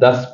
10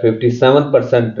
57%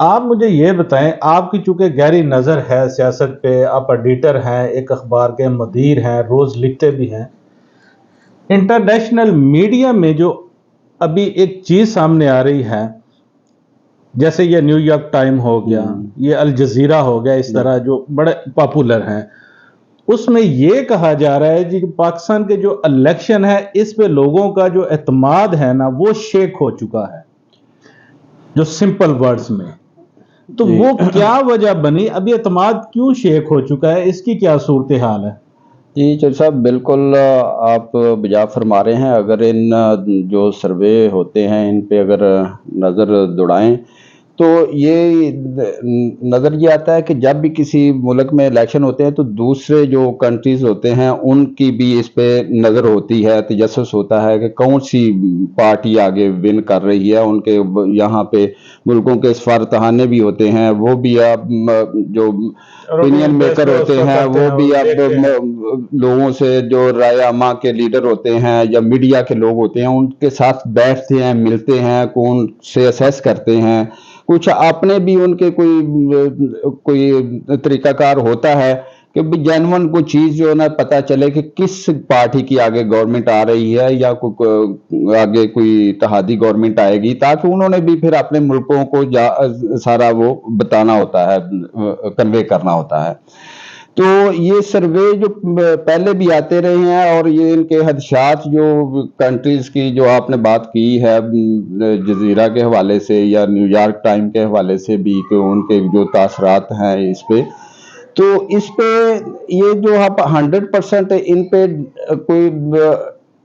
آپ مجھے یہ بتائیں، آپ کی چونکہ گہری نظر ہے سیاست پہ، آپ ایڈیٹر ہیں، ایک اخبار کے مدیر ہیں، روز لکھتے بھی ہیں، انٹرنیشنل میڈیا میں جو ابھی ایک چیز سامنے آ رہی ہے، جیسے یہ نیو یارک ٹائم ہو گیا، یہ الجزیرہ ہو گیا، اس طرح جو بڑے پاپولر ہیں، اس میں یہ کہا جا رہا ہے جی کہ پاکستان کے جو الیکشن ہے اس پہ لوگوں کا جو اعتماد ہے نا وہ شیک ہو چکا ہے، جو سمپل ورڈز میں، تو جی وہ کیا وجہ بنی؟ ابھی اعتماد کیوں شیک ہو چکا ہے؟ اس کی کیا صورتحال ہے؟ جی چل صاحب، بالکل آپ بجا فرما رہے ہیں. اگر ان جو سروے ہوتے ہیں ان پہ اگر نظر دوڑائیں تو یہ نظر یہ آتا ہے کہ جب بھی کسی ملک میں الیکشن ہوتے ہیں تو دوسرے جو کنٹریز ہوتے ہیں ان کی بھی اس پہ نظر ہوتی ہے، تجسس ہوتا ہے کہ کون سی پارٹی آگے ون کر رہی ہے. ان کے یہاں پہ ملکوں کے سفارتخانے بھی ہوتے ہیں، وہ بھی اب جو اوپینین میکر ہوتے ہیں وہ بھی اب لوگوں سے، جو رائے عامہ کے لیڈر ہوتے ہیں یا میڈیا کے لوگ ہوتے ہیں ان کے ساتھ بیٹھتے ہیں، ملتے ہیں، کون سے اسیس کرتے ہیں. کچھ اپنے بھی ان کے کوئی طریقہ کار ہوتا ہے کہ جینون کوئی چیز جو ہے نا پتہ چلے کہ کس پارٹی کی آگے گورنمنٹ آ رہی ہے یا آگے کوئی اتحادی گورنمنٹ آئے گی، تاکہ انہوں نے بھی پھر اپنے ملکوں کو سارا وہ بتانا ہوتا ہے، کنوے کرنا ہوتا ہے. تو یہ سروے جو پہلے بھی آتے رہے ہیں اور یہ ان کے خدشات جو کنٹریز کی جو آپ نے بات کی ہے جزیرہ کے حوالے سے یا نیو یارک ٹائم کے حوالے سے بھی، کہ ان کے جو تاثرات ہیں اس پہ، تو اس پہ یہ جو آپ 100% ان پہ کوئی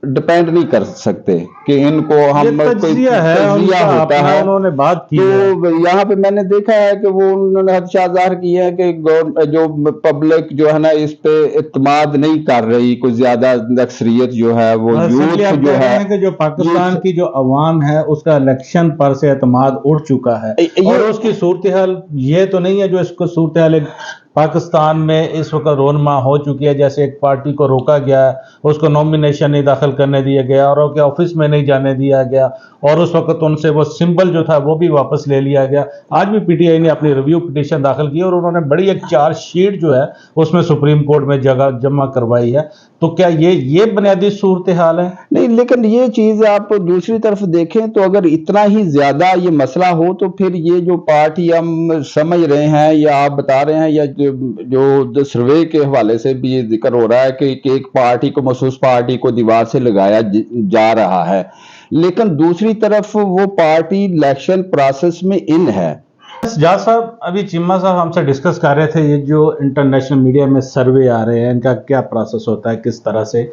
ڈپینڈ نہیں کر سکتے کہ ان کو یہ ہم کوئی تجزیہ ہے ان تجزیہ کا ہوتا اپنا، ہے. انہوں نے بات کی تو ہے. یہاں پہ میں نے دیکھا ہے کہ وہ انہوں نے خدشات ظاہر کیے ہیں کہ جو پبلک جو ہے نا اس پہ اعتماد نہیں کر رہی، کوئی زیادہ اکثریت جو ہے وہ سمپلی یوتھ آپ جو کہہ رہے ہے، ہیں کہ جو یوتھ پاکستان کی جو عوام ہے اس کا الیکشن پر سے اعتماد اٹھ چکا ہے، اور یہ اس کی صورتحال یہ تو نہیں ہے جو اس کو صورتحال پاکستان میں اس وقت رونما ہو چکی ہے، جیسے ایک پارٹی کو روکا گیا، اس کو نومینیشن نہیں داخل کرنے دیا گیا اور ان کے آفس میں نہیں جانے دیا گیا، اور اس وقت ان سے وہ سمبل جو تھا وہ بھی واپس لے لیا گیا. آج بھی پی ٹی آئی نے اپنی ریویو پٹیشن داخل کی اور انہوں نے بڑی ایک چارج شیٹ جو ہے اس میں سپریم کورٹ میں جگہ جمع کروائی ہے. تو کیا یہ بنیادی صورتحال ہے؟ نہیں، لیکن یہ چیز آپ دوسری طرف دیکھیں تو اگر اتنا ہی زیادہ یہ مسئلہ ہو تو پھر یہ جو پارٹی ہم سمجھ رہے ہیں یا آپ بتا رہے ہیں یا جو سروے کے حوالے سے بھی یہ ذکر ہو رہا ہے کہ ایک پارٹی کو، مخصوص پارٹی کو دیوار سے لگایا جا رہا ہے، لیکن دوسری طرف وہ پارٹی الیکشن پروسیس میں ان ہے. جہاز صاحب، ابھی چیمہ صاحب ہم سے ڈسکس کر رہے تھے یہ جو انٹرنیشنل میڈیا میں سروے آ رہے ہیں ان کا کیا پروسیس ہوتا ہے، کس طرح سے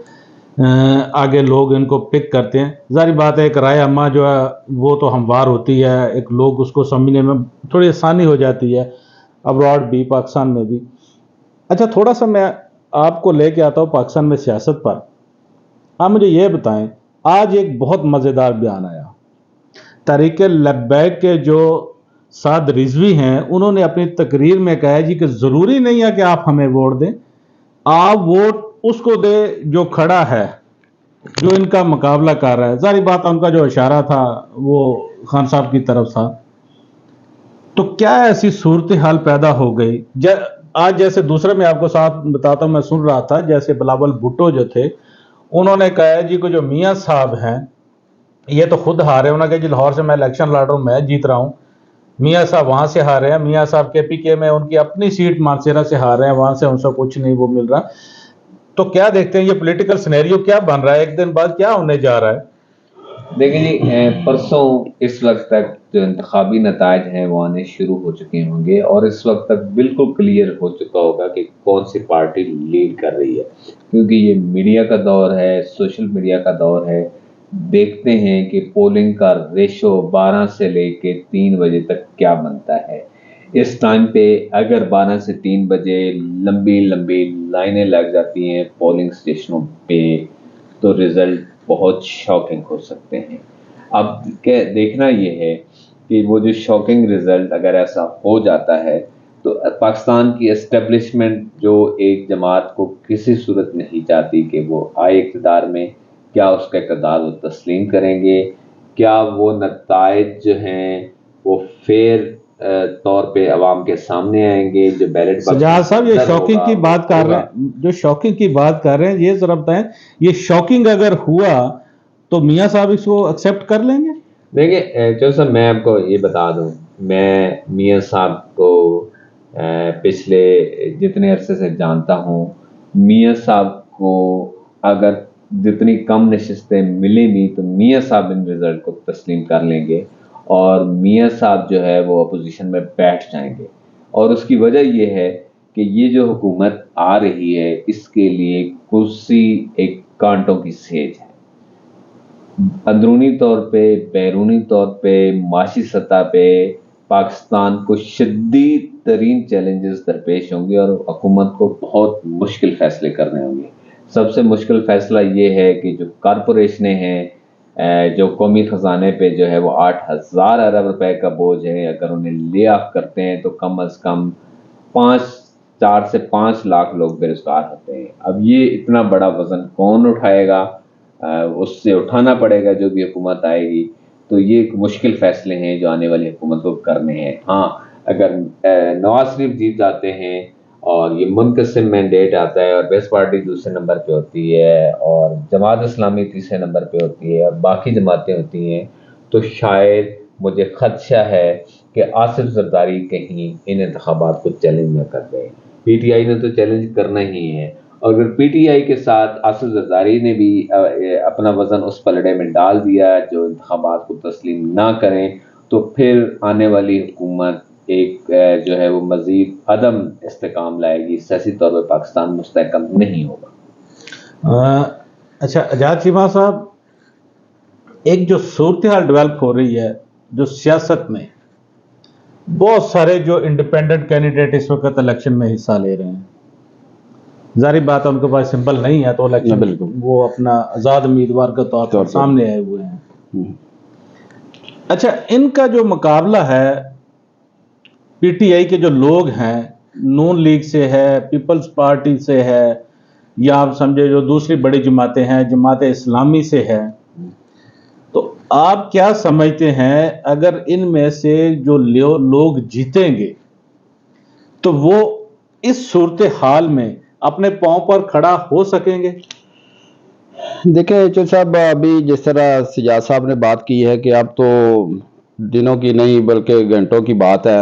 آگے لوگ ان کو پک کرتے ہیں. ظاہری بات ہے ایک رائے عامہ جو ہے وہ تو ہموار ہوتی ہے، ایک لوگ اس کو سمجھنے میں تھوڑی آسانی ہو جاتی ہے، ابراڈ بھی، پاکستان میں بھی. اچھا، تھوڑا سا میں آپ کو لے کے آتا ہوں پاکستان میں سیاست پر. آپ مجھے یہ بتائیں، آج ایک بہت مزیدار بیان آیا، تحریک لبیک کے جو سعد رضوی ہیں انہوں نے اپنی تقریر میں کہا جی کہ ضروری نہیں ہے کہ آپ ہمیں ووٹ دیں، آپ ووٹ اس کو دے جو کھڑا ہے، جو ان کا مقابلہ کر رہا ہے. ظاہری بات ان کا جو اشارہ تھا وہ خان صاحب کی طرف تھا. تو کیا ایسی صورتحال پیدا ہو گئی؟ آج جیسے دوسرے میں آپ کو ساتھ بتاتا ہوں، میں سن رہا تھا جیسے بلاول بھٹو جو تھے انہوں نے کہا جی کہ جو میاں صاحب ہیں یہ تو خود ہارے، انہوں نے کہا جی لاہور سے میں الیکشن لڑ رہا ہوں، میں جیت رہا ہوں، میاں صاحب وہاں سے ہارے ہیں، میاں صاحب کے پی کے میں ان کی اپنی سیٹ مانسیرہ سے ہارے ہیں، وہاں سے ان سے کچھ نہیں وہ مل رہا. تو کیا دیکھتے ہیں یہ پولیٹیکل سینیریو کیا بن رہا ہے، ایک دن بعد کیا ہونے جا رہا ہے؟ دیکھیں جی، پرسوں اس وقت تک جو انتخابی نتائج ہیں وہ آنے شروع ہو چکے ہوں گے اور اس وقت تک بالکل کلیئر ہو چکا ہوگا کہ کون سی پارٹی لیڈ کر رہی ہے، کیونکہ یہ میڈیا کا دور ہے، سوشل میڈیا کا دور ہے. دیکھتے ہیں کہ پولنگ کا ریشو 12 سے لے کے 3 بجے تک کیا بنتا ہے. اس ٹائم پہ اگر 12 سے 3 بجے لمبی لمبی لائنیں لگ جاتی ہیں پولنگ سٹیشنوں پہ تو رزلٹ بہت شاکنگ ہو سکتے ہیں. اب دیکھنا یہ ہے کہ وہ جو شاکنگ رزلٹ اگر ایسا ہو جاتا ہے تو پاکستان کی اسٹیبلشمنٹ جو ایک جماعت کو کسی صورت نہیں چاہتی کہ وہ آئے اقتدار میں، کیا اس کا اقتدار وہ تسلیم کریں گے، کیا وہ نتائج جو ہیں وہ فیئر طور پہ عوام کے سامنے آئیں گے. جو بیلٹ سجاد صاحب یہ شاکنگ کی بات کر رہے ہیں، جو شاکنگ کی بات کر رہے ہیں، یہ ذرا بتائیں یہ شاکنگ اگر ہوا تو میاں صاحب اس کو ایکسیپٹ کر لیں گے؟ دیکھیں چودھری صاحب، میں آپ کو یہ بتا دوں، میں میاں صاحب کو پچھلے جتنے عرصے سے جانتا ہوں، میاں صاحب کو اگر جتنی کم نشستیں ملیں بھی تو میاں صاحب ان رزلٹ کو تسلیم کر لیں گے اور میاں صاحب جو ہے وہ اپوزیشن میں بیٹھ جائیں گے. اور اس کی وجہ یہ ہے کہ یہ جو حکومت آ رہی ہے اس کے لیے کرسی ایک کانٹوں کی سیج ہے. اندرونی طور پہ، بیرونی طور پہ، معاشی سطح پہ پاکستان کو شدید ترین چیلنجز درپیش ہوں گے اور حکومت کو بہت مشکل فیصلے کرنے ہوں گے. سب سے مشکل فیصلہ یہ ہے کہ جو کارپوریشنیں ہیں جو قومی خزانے پہ جو ہے وہ 8,000 ارب روپے کا بوجھ ہے، اگر انہیں لے آف کرتے ہیں تو کم از کم 4 سے 5 لاکھ لوگ بے روزگار ہوتے ہیں. اب یہ اتنا بڑا وزن کون اٹھائے گا؟ اس سے اٹھانا پڑے گا جو بھی حکومت آئے گی. تو یہ ایک مشکل فیصلے ہیں جو آنے والی حکومت کو کرنے ہیں. ہاں اگر نواز شریف جیت جاتے ہیں اور یہ منقسم مینڈیٹ آتا ہے اور پیپلز پارٹی دوسرے نمبر پہ ہوتی ہے اور جماعت اسلامی تیسرے نمبر پہ ہوتی ہے اور باقی جماعتیں ہوتی ہیں، تو شاید مجھے خدشہ ہے کہ آصف زرداری کہیں ان انتخابات کو چیلنج نہ کر دیں. پی ٹی آئی نے تو چیلنج کرنا ہی ہے، اور اگر پی ٹی آئی کے ساتھ آصف زرداری نے بھی اپنا وزن اس پلڑے میں ڈال دیا جو انتخابات کو تسلیم نہ کریں، تو پھر آنے والی حکومت ایک جو ہے وہ مزید عدم استحکام لائے گی. سیاسی طور پہ پاکستان مستحکم نہیں ہوگا. اچھا اجاز چیمہ صاحب، ایک جو صورتحال ڈیولپ ہو رہی ہے جو سیاست میں، بہت سارے جو انڈیپینڈنٹ کینڈیڈیٹ اس وقت الیکشن میں حصہ لے رہے ہیں، ظاہری بات ہے ان کے پاس سمبل نہیں ہے تو الیکشن بالکل وہ اپنا آزاد امیدوار کے طور پر سامنے آئے ہوئے ہیں. اچھا ان کا جو مقابلہ ہے پی ٹی آئی کے جو لوگ ہیں، نون لیگ سے ہے، پیپلز پارٹی سے ہے، یا آپ سمجھے جو دوسری بڑی جماعتیں ہیں، جماعت اسلامی سے ہے، تو آپ کیا سمجھتے ہیں اگر ان میں سے جو لوگ جیتیں گے تو وہ اس صورتحال میں اپنے پاؤں پر کھڑا ہو سکیں گے؟ دیکھیں چودھری صاحب، ابھی جس طرح سجاد صاحب نے بات کی ہے کہ اب تو دنوں کی نہیں بلکہ گھنٹوں کی بات ہے.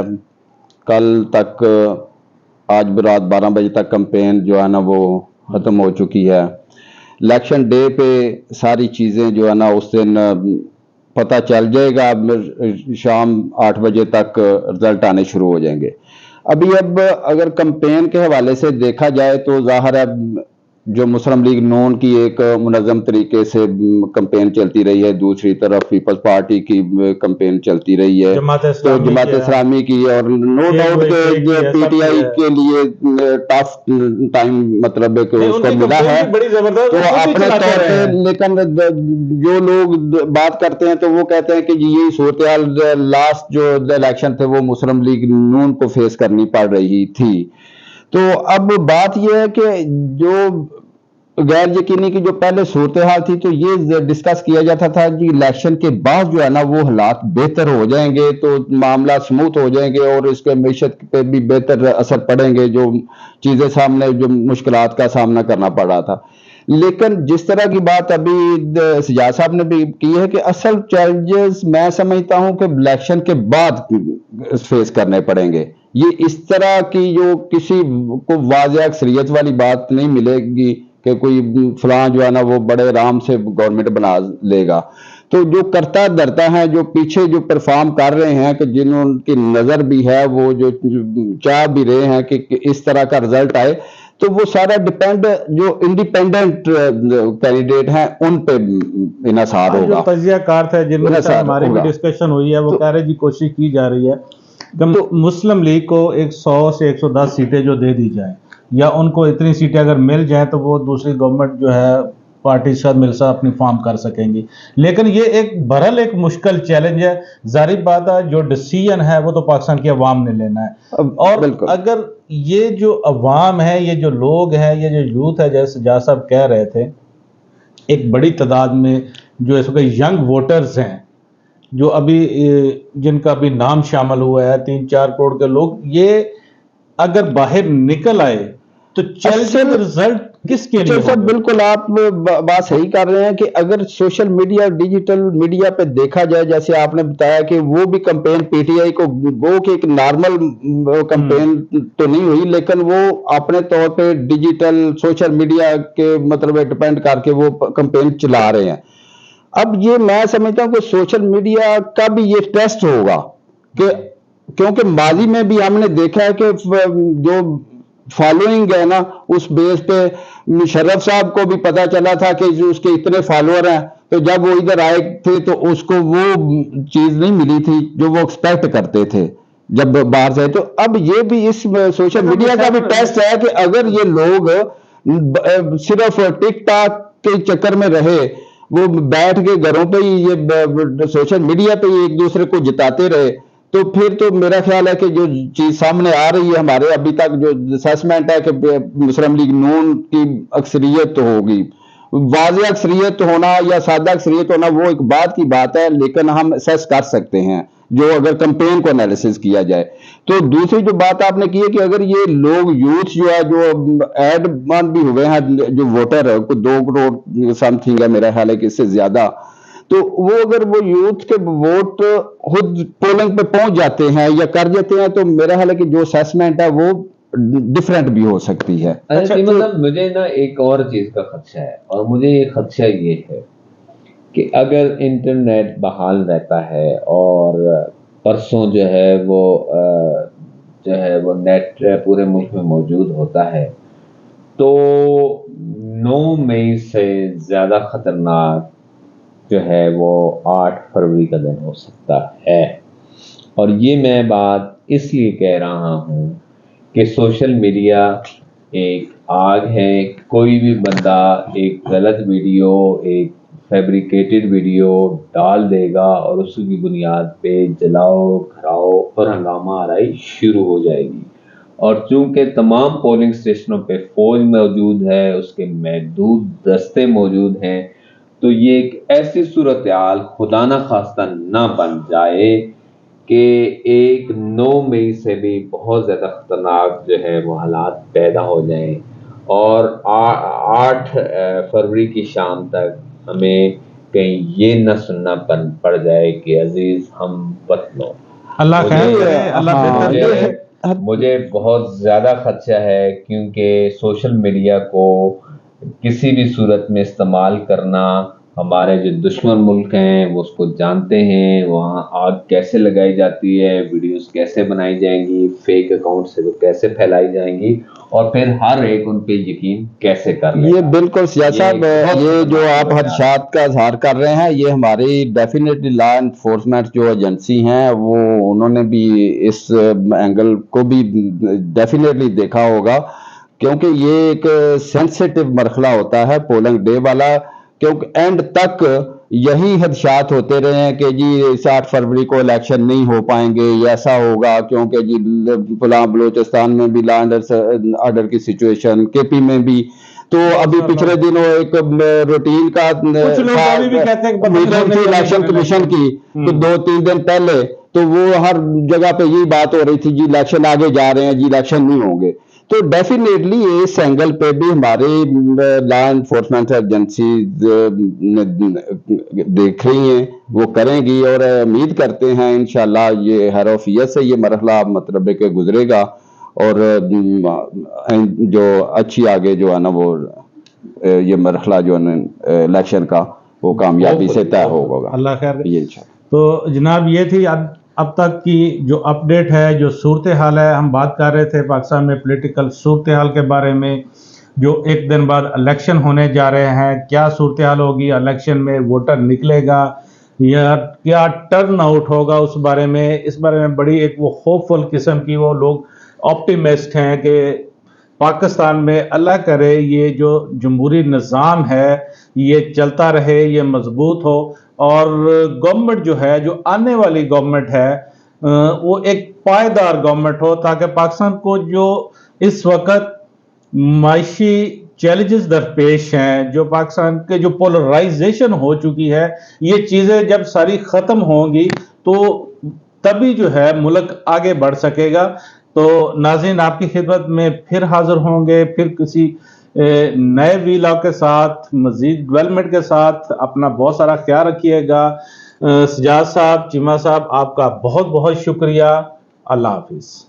کل تک، آج رات 12 بجے تک کمپین جو ہے نا وہ ختم ہو چکی ہے. الیکشن ڈے پہ ساری چیزیں جو ہے نا اس دن پتہ چل جائے گا. شام 8 بجے تک رزلٹ آنے شروع ہو جائیں گے. اب اگر کمپین کے حوالے سے دیکھا جائے تو ظاہر ہے جو مسلم لیگ نون کی ایک منظم طریقے سے کمپین چلتی رہی ہے، دوسری طرف پیپلز پارٹی کی کمپین چلتی رہی ہے، تو جماعت اسلامی کی، اور نو ڈاؤٹ کہ پی ٹی آئی کے لیے ٹف ٹائم مطلب کہ اس کو ملا ہے تو اپنے طور پہ. لیکن جو لوگ بات کرتے ہیں تو وہ کہتے ہیں کہ یہی صورتحال لاسٹ جو الیکشن تھے وہ مسلم لیگ نون کو فیس کرنی پڑ رہی تھی. تو اب بات یہ ہے کہ جو غیر یقینی کی جو پہلے صورتحال تھی تو یہ ڈسکس کیا جاتا تھا کہ الیکشن کے بعد جو ہے نا وہ حالات بہتر ہو جائیں گے تو معاملہ سموتھ ہو جائیں گے اور اس کے معیشت پہ بھی بہتر اثر پڑیں گے، جو چیزیں سامنے جو مشکلات کا سامنا کرنا پڑ رہا تھا. لیکن جس طرح کی بات ابھی سجاد صاحب نے بھی کی ہے کہ اصل چیلنجز میں سمجھتا ہوں کہ الیکشن کے بعد فیس کرنے پڑیں گے. یہ اس طرح کی جو کسی کو واضح اکثریت والی بات نہیں ملے گی کہ کوئی فلاں جو ہے نا وہ بڑے آرام سے گورنمنٹ بنا لے گا. تو جو کرتا دھرتا ہے، جو پیچھے جو پرفارم کر رہے ہیں کہ جنہوں کی نظر بھی ہے، وہ جو چاہ بھی رہے ہیں کہ اس طرح کا رزلٹ آئے، تو وہ سارا ڈیپینڈ جو انڈیپینڈنٹ کینڈیڈیٹ ہیں ان پہ انحصار ہوگا. جو تجزیہ کار تھے جن کے ساتھ ہماری بھی ڈسکشن ہوئی ہے وہ کہہ رہے جی کوشش کی جا رہی ہے کہ مسلم لیگ کو 100 سے 110 سیٹیں جو دے دی جائیں، یا ان کو اتنی سیٹیں اگر مل جائیں تو وہ دوسری گورنمنٹ جو ہے پارٹی سے مل کر اپنی فارم کر سکیں گی. لیکن یہ ایک بہرحال ایک مشکل چیلنج ہے. ظاہر بات ہے جو ڈیسیژن ہے وہ تو پاکستان کی عوام نے لینا ہے، اور اگر یہ جو عوام ہے، یہ جو لوگ ہیں، یہ جو یوتھ ہے، جیسے سجاد صاحب کہہ رہے تھے، ایک بڑی تعداد میں جو اس وقت ینگ ووٹرز ہیں جو ابھی جن کا بھی نام شامل ہوا ہے 3-4 کروڑ کے لوگ، یہ اگر باہر نکل آئے تو چیلنجنگ رزلٹ کس کے لیے صاحب ہوگا؟ بالکل آپ بات صحیح کر رہے ہیں کہ اگر سوشل میڈیا ڈیجیٹل میڈیا پہ دیکھا جائے، جیسے آپ نے بتایا کہ وہ بھی کمپین پی ٹی آئی کو وہ کہ ایک نارمل کمپین تو نہیں ہوئی، لیکن وہ اپنے طور پہ ڈیجیٹل سوشل میڈیا کے مطلب ڈپینڈ کر کے وہ کمپین چلا رہے ہیں۔ اب یہ میں سمجھتا ہوں کہ سوشل میڈیا کا بھی یہ ٹیسٹ ہوگا کہ کیونکہ ماضی میں بھی ہم نے دیکھا ہے کہ جو فالوئنگ ہے نا، اس بیس پہ مشرف صاحب کو بھی پتا چلا تھا کہ جو اس کے اتنے فالوور ہیں، تو جب وہ ادھر آئے تھے تو اس کو وہ چیز نہیں ملی تھی جو وہ ایکسپیکٹ کرتے تھے جب باہر سے۔ تو اب یہ بھی اس سوشل میڈیا کا بھی ٹیسٹ ہے کہ اگر یہ لوگ صرف ٹک ٹاک کے چکر میں رہے، وہ بیٹھ کے گھروں پہ ہی یہ سوشل میڈیا پہ ہی ایک دوسرے کو جتاتے رہے، تو پھر تو میرا خیال ہے کہ جو چیز سامنے آ رہی ہے ہمارے ابھی تک جو اسیسمنٹ ہے کہ مسلم لیگ نون کی اکثریت تو ہوگی، واضح اکثریت ہونا یا سادہ اکثریت ہونا وہ ایک بات کی بات ہے، لیکن ہم اسیس کر سکتے ہیں جو اگر کمپین کو انالیسس کیا جائے۔ تو دوسری جو بات آپ نے کی ہے کہ اگر یہ لوگ یوتھ جو ہے جو ایڈ مان بھی ہوئے ہیں، جو ووٹر ہے 2 کروڑ سم تھنگ ہے میرا خیال ہے کہ اس سے زیادہ، تو وہ اگر وہ یوتھ کے ووٹ خود پولنگ پہ پہنچ جاتے ہیں یا کر جاتے ہیں تو میرا خیال ہے کہ جو اسیسمنٹ ہے وہ ڈفرینٹ بھی ہو سکتی ہے۔ مطلب مجھے نا ایک اور چیز کا خدشہ ہے، اور مجھے یہ خدشہ یہ ہے کہ اگر انٹرنیٹ بحال رہتا ہے اور پرسوں جو ہے وہ نیٹ پورے ملک میں موجود ہوتا ہے، تو 9 مئی سے زیادہ خطرناک جو ہے وہ 8 فروری کا دن ہو سکتا ہے۔ اور یہ میں بات اس لیے کہہ رہا ہوں کہ سوشل میڈیا ایک آگ ہے، کوئی بھی بندہ ایک غلط ویڈیو، ایک فیبریکیٹڈ ویڈیو ڈال دے گا اور اس کی بنیاد پہ جلاؤ کھراؤ اور ہنگامہ آرائی شروع ہو جائے گی۔ اور چونکہ تمام پولنگ اسٹیشنوں پہ فوج موجود ہے، اس کے محدود دستے موجود ہیں، تو یہ ایک ایسی صورتحال خدا نہ خواستہ نہ بن جائے کہ ایک 9 مئی سے بھی بہت زیادہ خطرناک جو ہے وہ حالات پیدا ہو جائیں، اور 8 فروری کی شام تک ہمیں کہیں یہ نہ سننا پڑ جائے کہ عزیز ہم وطنوں۔ اللہ خیر کرے، اللہ بہتر کرے۔ مجھے بہت زیادہ خدشہ ہے، کیونکہ سوشل میڈیا کو کسی بھی صورت میں استعمال کرنا، ہمارے جو دشمن ملک ہیں وہ اس کو جانتے ہیں، وہاں آگ کیسے لگائی جاتی ہے، ویڈیوز کیسے بنائی جائیں گی، فیک اکاؤنٹ سے وہ کیسے پھیلائی جائیں گی، اور پھر ہر ایک ان پہ یقین کیسے کر لے گا۔ یہ بالکل سیاست صاحب، یہ جو آپ خدشات کا اظہار کر رہے ہیں، یہ ہماری ڈیفینیٹلی لا انفورسمنٹ جو ایجنسی ہیں وہ انہوں نے بھی اس اینگل کو بھی ڈیفینیٹلی دیکھا ہوگا، کیونکہ یہ ایک سینسیٹیو مرحلہ ہوتا ہے پولنگ ڈے والا، کیونکہ اینڈ تک یہی خدشات ہوتے رہے ہیں کہ جی 8 فروری کو الیکشن نہیں ہو پائیں گے، یہ ایسا ہوگا کیونکہ جی فلاں بلوچستان میں بھی لا آرڈر کی سچویشن، کے پی میں بھی، تو ابھی پچھلے دنوں ایک روٹین کا میٹنگ تھی الیکشن کمیشن کی، تو 2-3 دن پہلے تو وہ ہر جگہ پہ یہی بات ہو رہی تھی جی الیکشن آگے جا رہے ہیں، جی الیکشن نہیں ہوں گے۔ تو ڈیفینیٹلی اس اینگل پہ بھی ہماری لا انفورسمنٹ ایجنسی دیکھ رہی ہیں، وہ کریں گی، اور امید کرتے ہیں انشاءاللہ یہ حیروفیت سے یہ مرحلہ مطلب کہ گزرے گا، اور جو اچھی آگے جو ہے نا وہ یہ مرحلہ جو ہے الیکشن کا وہ کامیابی سے طے ہوگا۔ اللہ خیر۔ یہ انشاءاللہ تو جناب یہ تھی اب تک کی جو اپڈیٹ ہے، جو صورتحال ہے، ہم بات کر رہے تھے پاکستان میں پولیٹیکل صورتحال کے بارے میں، جو ایک دن بعد الیکشن ہونے جا رہے ہیں، کیا صورتحال ہوگی الیکشن میں، ووٹر نکلے گا یا کیا ٹرن آؤٹ ہوگا، اس بارے میں بڑی ایک وہ خوفل قسم کی وہ لوگ آپٹیمسٹ ہیں کہ پاکستان میں اللہ کرے یہ جو جمہوری نظام ہے یہ چلتا رہے، یہ مضبوط ہو، اور گورنمنٹ جو ہے، جو آنے والی گورنمنٹ ہے وہ ایک پائیدار گورنمنٹ ہو، تاکہ پاکستان کو جو اس وقت معاشی چیلنجز درپیش ہیں، جو پاکستان کے جو پولرائزیشن ہو چکی ہے، یہ چیزیں جب ساری ختم ہوں گی تو تبھی جو ہے ملک آگے بڑھ سکے گا۔ تو ناظرین، آپ کی خدمت میں پھر حاضر ہوں گے، پھر کسی نئے ویلاگ کے ساتھ، مزید ڈیولپمنٹ کے ساتھ۔ اپنا بہت سارا خیال رکھیے گا۔ سجاد صاحب، چیمہ صاحب، آپ کا بہت بہت شکریہ۔ اللہ حافظ۔